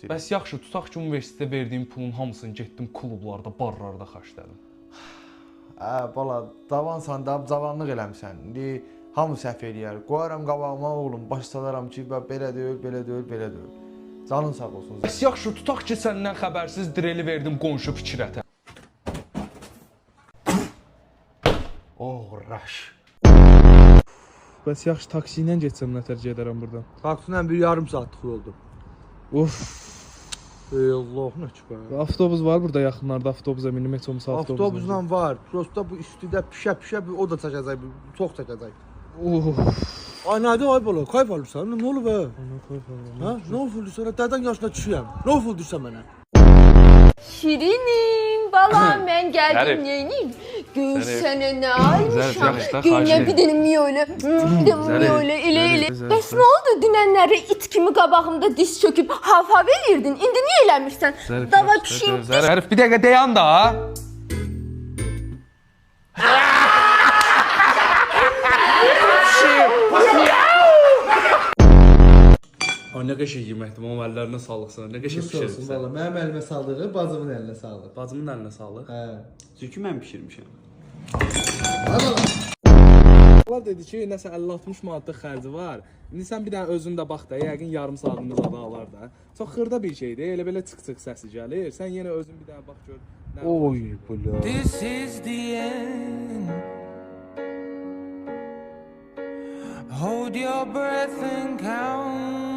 istəyirəm. Bəs yaxşı, tutaq ki, universitetdə verdiyim pulun hamısını getdim klublarda, barlarda xərclədim. Bala, davansan da, cavanlıq eləmisən. İndi hamı səhv eləyər. Qoyaram qabağıma oğlum, baş salaram ki, belə deyil, belə deyil, belə deyil. Canın sağ olsun. Bəs yaxşı, tutaq ki, səndən xəbərsiz dreli verdim qonşu Fikrətə. Oğraş. Bəs yaxşı, taksi ilə getsəm nətər gedərəm buradan? Taksiylə bir yarım saatlıq yoldur. Of. Ey Allah, nə çıxar. Avtobus var burada yaxınlarda, avtobusa minim heç olmasa avtobusla. Avtobusla var. Prosta bu üstüdə pişə o da çəkəcək, çox çəkəcək. Ay nədir ay bala, kayf alırsan? Nə olub hə? Ha? Nə oldu sana? Dədən yaşına kişiyəm. Nə oldu sən mənə? Şirinim, balam mən gəldim neynim? Görsənə nə aymışam? Dünya bir dənə mi öyle, bir dənə mi öyle, elə. Bəs nə oldu? Dünənləri it kimi qabağımda diz çöküb hav-hav eləyirdin. İndi niyə eləmirsən? Dava pişiyim. Zərif, bir dəqiqə dayan da. Ay nə qəşəng yeməkdir, mənim əllərinə sağlıq sana. Nə qəşəng bişirmisən. Valla mənim əlimə sağlığı, bacımın əlinə sağlıq. Bacımın əlinə sağlıq. Hə. Çünki mən bişirmişəm. Allah dedi ki, nəsə 50-60 manatlıq xərci var. İndi sən bir dənə özün də bax da, yəqin yarım saatımız ada alar da. Çox xırda bir şeydir, elə belə çıx-çıx səsi gəlir. Sən yenə özün bir dənə bax gör. Oy, bula. This is the end. Hold your breath and count